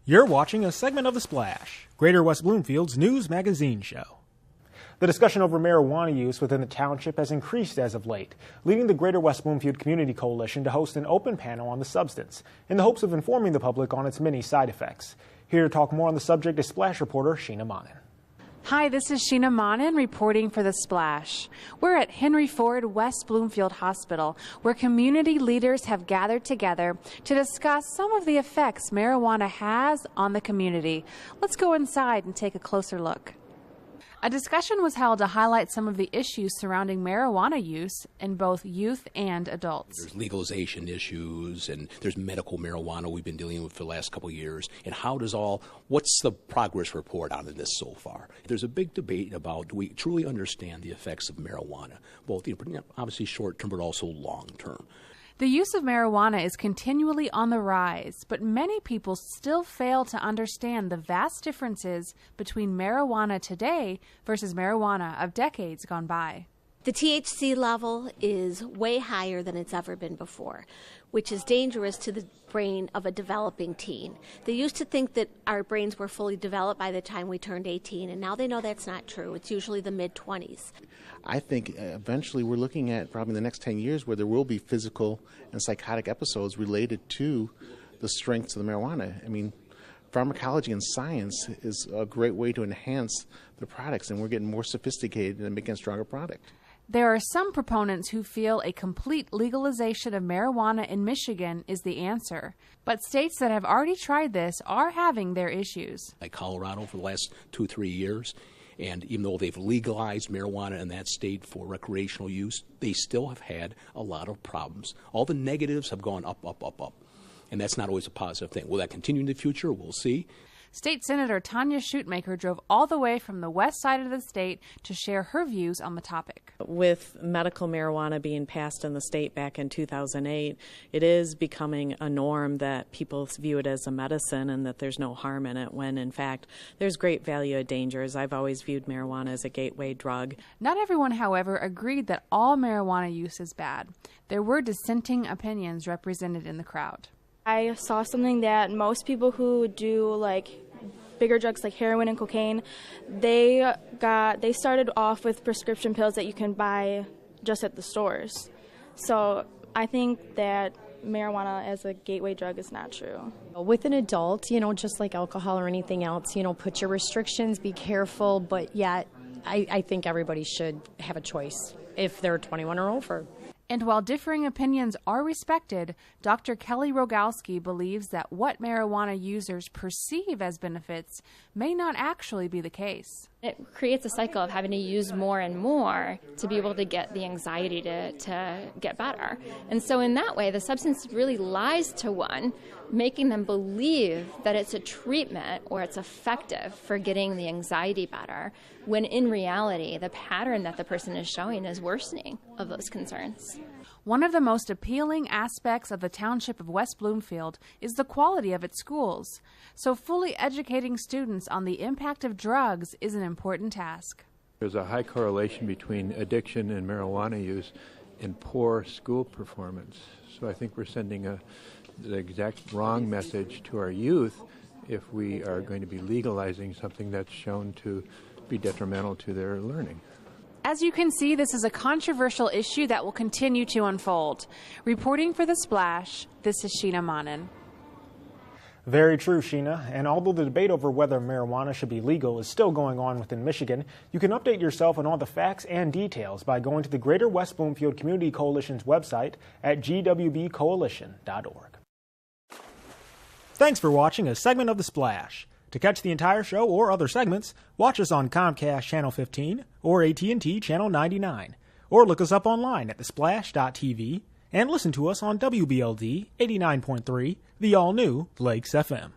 You're watching a segment of The Splash, Greater West Bloomfield's news magazine show. The discussion over marijuana use within the township has increased as of late, leading the Greater West Bloomfield Community Coalition to host an open panel on the substance, in the hopes of informing the public on its many side effects. Here to talk more on the subject is Splash reporter Sheena Monnin. Hi, this is Sheena Monnin reporting for The Splash. We're at Henry Ford West Bloomfield Hospital, where community leaders have gathered together to discuss some of the effects marijuana has on the community. Let's go inside and take a closer look. A discussion was held to highlight some of the issues surrounding marijuana use in both youth and adults. There's legalization issues, and there's medical marijuana we've been dealing with for the last couple of years. And what's the progress report on this so far? There's a big debate about, do we truly understand the effects of marijuana, both obviously short-term but also long-term. The use of marijuana is continually on the rise, but many people still fail to understand the vast differences between marijuana today versus marijuana of decades gone by. The THC level is way higher than it's ever been before, which is dangerous to the brain of a developing teen. They used to think that our brains were fully developed by the time we turned 18, and now they know that's not true. It's usually the mid-20s. I think eventually we're looking at probably the next 10 years where there will be physical and psychotic episodes related to the strengths of the marijuana. I mean, pharmacology and science is a great way to enhance the products, and we're getting more sophisticated and making a stronger product. There are some proponents who feel a complete legalization of marijuana in Michigan is the answer, but states that have already tried this are having their issues. Like Colorado for the last 2-3 years, and even though they've legalized marijuana in that state for recreational use, they still have had a lot of problems. All the negatives have gone up, up, up, up, and that's not always a positive thing. Will that continue in the future? We'll see. State Senator Tanya Shootmaker drove all the way from the west side of the state to share her views on the topic. With medical marijuana being passed in the state back in 2008, it is becoming a norm that people view it as a medicine and that there's no harm in it, when in fact there's great value and dangers. I've always viewed marijuana as a gateway drug. Not everyone, however, agreed that all marijuana use is bad. There were dissenting opinions represented in the crowd. I saw something that most people who do like bigger drugs like heroin and cocaine, they started off with prescription pills that you can buy just at the stores. So I think that marijuana as a gateway drug is not true. With an adult, just like alcohol or anything else, put your restrictions, be careful, but yet I think everybody should have a choice if they're 21 or over. And while differing opinions are respected, Dr. Kelly Rogowski believes that what marijuana users perceive as benefits may not actually be the case. It creates a cycle of having to use more and more to be able to get the anxiety to get better. And so in that way, the substance really lies to one, making them believe that it's a treatment or it's effective for getting the anxiety better, when in reality, the pattern that the person is showing is worsening of those concerns. One of the most appealing aspects of the township of West Bloomfield is the quality of its schools. So fully educating students on the impact of drugs is an important task. There's a high correlation between addiction and marijuana use and poor school performance. So I think we're sending the exact wrong message to our youth if we are going to be legalizing something that's shown to be detrimental to their learning. As you can see, this is a controversial issue that will continue to unfold. Reporting for The Splash, this is Sheena Monnin. Very true, Sheena. And although the debate over whether marijuana should be legal is still going on within Michigan, you can update yourself on all the facts and details by going to the Greater West Bloomfield Community Coalition's website at gwbcoalition.org. Thanks for watching a segment of The Splash. To catch the entire show or other segments, watch us on Comcast Channel 15 or AT&T Channel 99, or look us up online at thesplash.tv and listen to us on WBLD 89.3, the all-new Lakes FM.